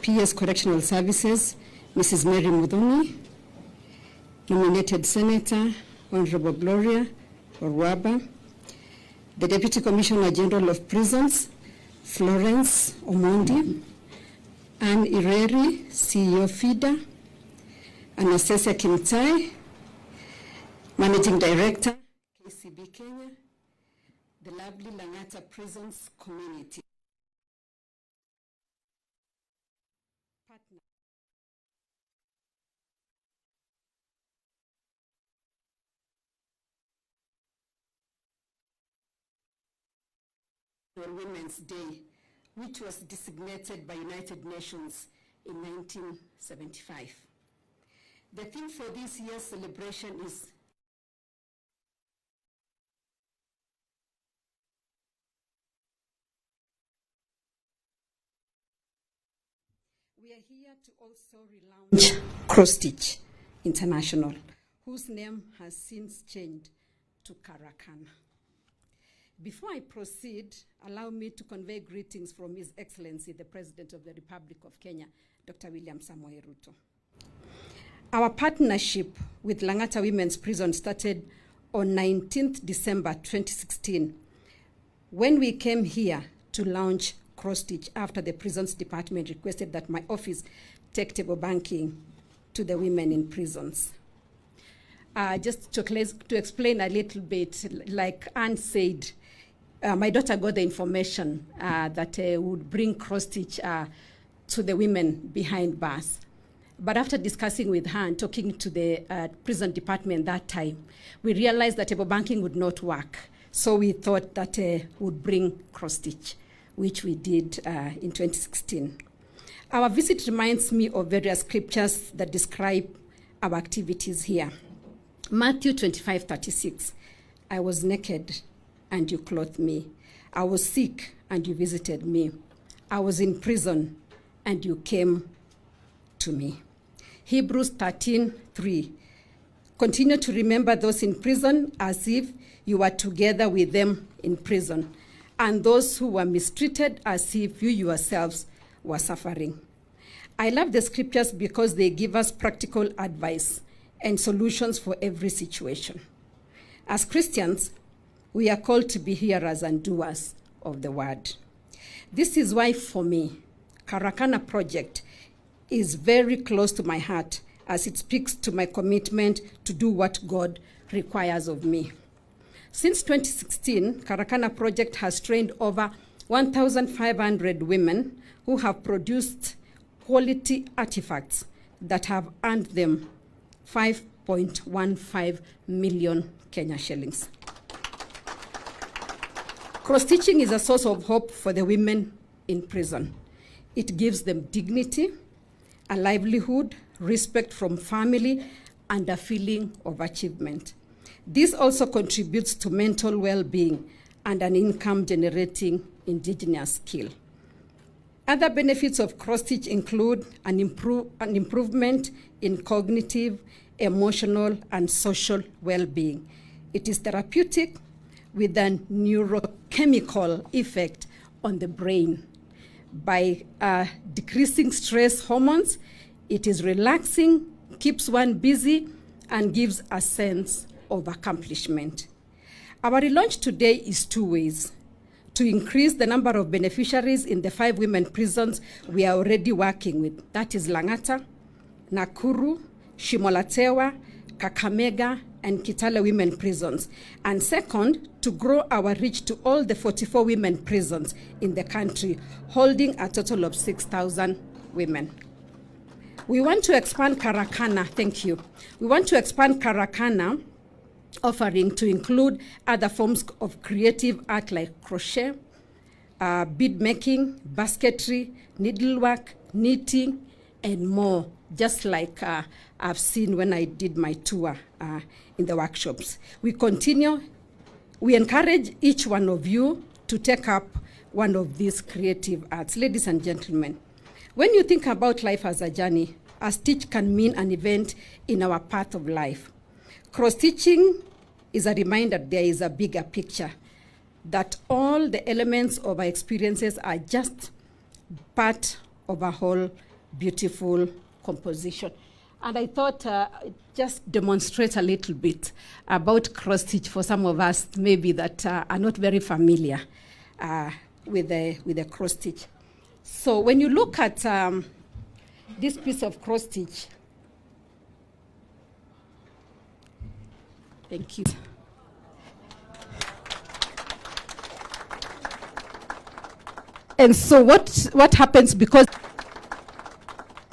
PS Correctional Services, Mrs. Mary Mudhoni, nominated Senator Honorable Gloria Orwaba, the Deputy Commissioner General of Prisons, Florence Omondi, Anne Ireri, CEO FIDA, Anastasia Kimtai, Managing Director, KCB Kenya, the lovely Langata Prisons community. Partner. Women's Day, which was designated by United Nations in 1975. The theme for this year's celebration is we are here to also relaunch Cross-Stitch International, whose name has since changed to Karakana. Before I proceed, allow me to convey greetings from His Excellency, the President of the Republic of Kenya, Dr. William Samoei Ruto. Our partnership with Langata Women's Prison started on 19th December 2016, when we came here to launch Cross-Stitch after the Prisons Department requested that my office take table banking to the women in prisons. Just to explain a little bit, like Anne said, my daughter got the information that would bring Cross-Stitch to the women behind bars. But after discussing with her and talking to the prison department that time, we realized that table banking would not work. So we thought that would bring Cross-Stitch, which we did in 2016. Our visit reminds me of various scriptures that describe our activities here. Matthew 25:36, I was naked and you clothed me. I was sick and you visited me. I was in prison and you came to me. Hebrews 13:3, continue to remember those in prison as if you were together with them in prison, and those who were mistreated as if you yourselves were suffering. I love the scriptures because they give us practical advice and solutions for every situation. As Christians, we are called to be hearers and doers of the word. This is why, for me, Karakana Project is very close to my heart, as it speaks to my commitment to do what God requires of me. Since 2016, Karakana Project has trained over 1,500 women who have produced quality artifacts that have earned them 5.15 million Kenya shillings. Cross-stitching is a source of hope for the women in prison. It gives them dignity, a livelihood, respect from family, and a feeling of achievement. This also contributes to mental well-being and an income-generating indigenous skill. Other benefits of cross-stitch include an improvement in cognitive, emotional, and social well-being. It is therapeutic with a neurochemical effect on the brain. By decreasing stress hormones, it is relaxing, keeps one busy, and gives a sense of accomplishment. Our relaunch today is two ways: to increase the number of beneficiaries in the 5 women prisons we are already working with. That is Langata, Nakuru, Shimolatewa, Kakamega, and Kitale women prisons. And second, to grow our reach to all the 44 women prisons in the country, holding a total of 6,000 women. We want to expand Karakana, thank you. We want to expand Karakana offering to include other forms of creative art like crochet, bead making, basketry, needlework, knitting, and more, just like I've seen when I did my tour in the workshops. We encourage each one of you to take up one of these creative arts. Ladies and gentlemen, when you think about life as a journey, a stitch can mean an event in our path of life. Cross-stitching is a reminder there is a bigger picture, that all the elements of our experiences are just part of a whole beautiful composition. And I thought just demonstrate a little bit about cross stitch for some of us maybe that are not very familiar with the cross stitch. So when you look at this piece of cross stitch, thank you. And so what happens because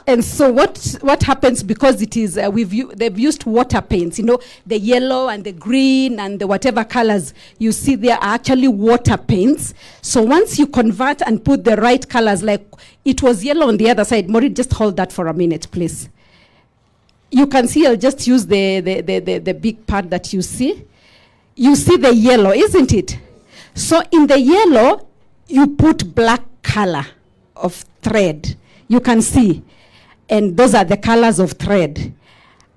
what happens because it is they've used water paints, the yellow and the green and the whatever colors you see there are actually water paints. So once you convert and put the right colors, like it was yellow on the other side. Maureen, just hold that for a minute, please. You can see I'll just use the big part that you see. You see the yellow, isn't it? So in the yellow, you put black color of thread. You can see. And those are the colors of thread.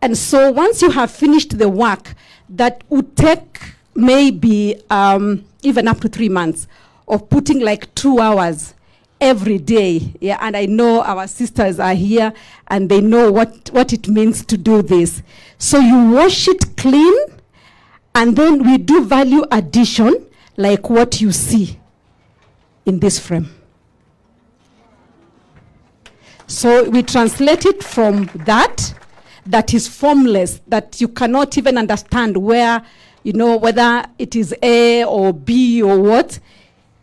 And so once you have finished the work, that would take maybe even up to 3 months of putting like 2 hours every day. Yeah, and I know our sisters are here and they know what it means to do this. So you wash it clean, and then we do value addition like what you see in this frame. So we translate it from that is formless, that you cannot even understand where, whether it is A or B or what.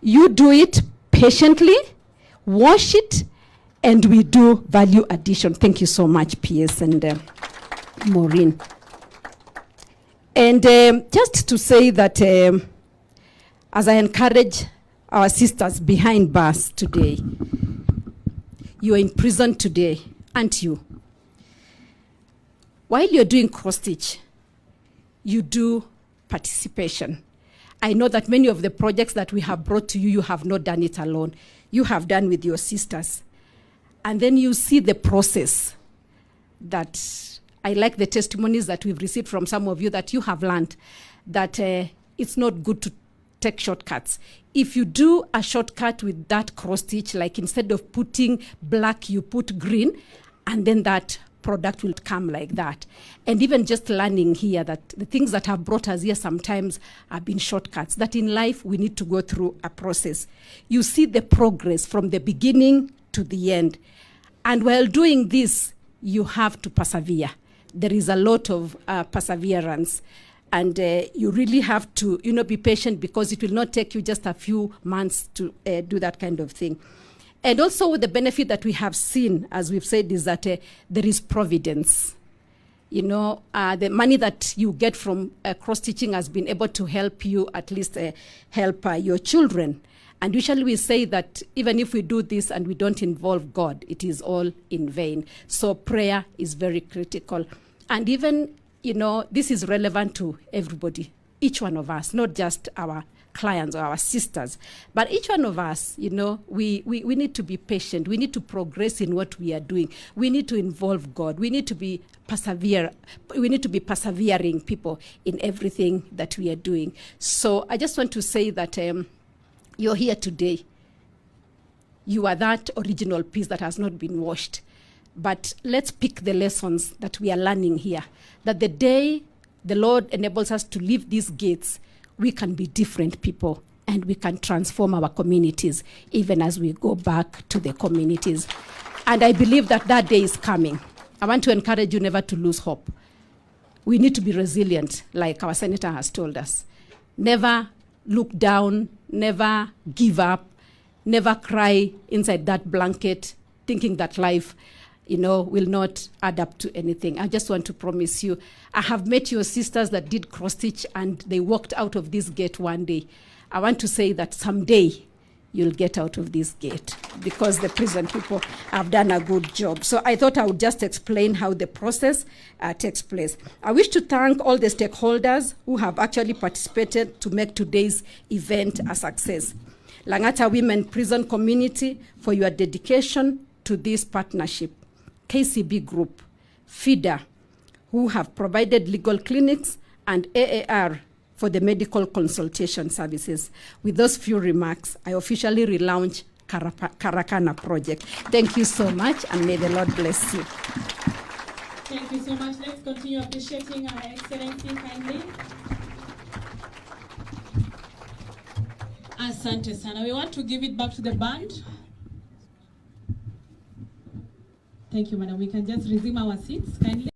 You do it patiently, wash it, and we do value addition. Thank you so much, PS and Maureen. And just to say that as I encourage our sisters behind bars today, you are in prison today, aren't you? While you're doing cross-stitch, you do participation. I know that many of the projects that we have brought to you, you have not done it alone. You have done with your sisters. And then you see the process that I like the testimonies that we've received from some of you that you have learned that it's not good to take shortcuts. If you do a shortcut with that cross stitch, like instead of putting black, you put green, and then that product will come like that. And even just learning here that the things that have brought us here sometimes have been shortcuts, that in life we need to go through a process. You see the progress from the beginning to the end. And while doing this, you have to persevere. There is a lot of perseverance. And you really have to, be patient, because it will not take you just a few months to do that kind of thing. And also the benefit that we have seen, as we've said, is that there is providence. The money that you get from cross-stitching has been able to help you at least help your children. And usually we say that even if we do this and we don't involve God, it is all in vain. So prayer is very critical. And even this is relevant to everybody, each one of us, not just our clients or our sisters, but each one of us, we need to be patient. We need to progress in what we are doing. We need to involve God. We need to be persevering people in everything that we are doing. So I just want to say that you're here today. You are that original piece that has not been washed. But let's pick the lessons that we are learning here, that the day the Lord enables us to leave these gates, we can be different people and we can transform our communities even as we go back to the communities. And I believe that that day is coming. I want to encourage you never to lose hope. We need to be resilient, like our senator has told us. Never look down, never give up, never cry inside that blanket thinking that life will not add up to anything. I just want to promise you, I have met your sisters that did cross-stitch and they walked out of this gate one day. I want to say that someday you'll get out of this gate because the prison people have done a good job. So I thought I would just explain how the process takes place. I wish to thank all the stakeholders who have actually participated to make today's event a success. Langata Women Prison Community for your dedication to this partnership. KCB Group, FIDA, who have provided legal clinics, and AAR for the medical consultation services. With those few remarks, I officially relaunch Karakana project. Thank you so much, and may the Lord bless you. Thank you so much. Let's continue appreciating Her Excellency kindly. Asante sana. We want to give it back to the band. Thank you, madam. We can just resume our seats kindly.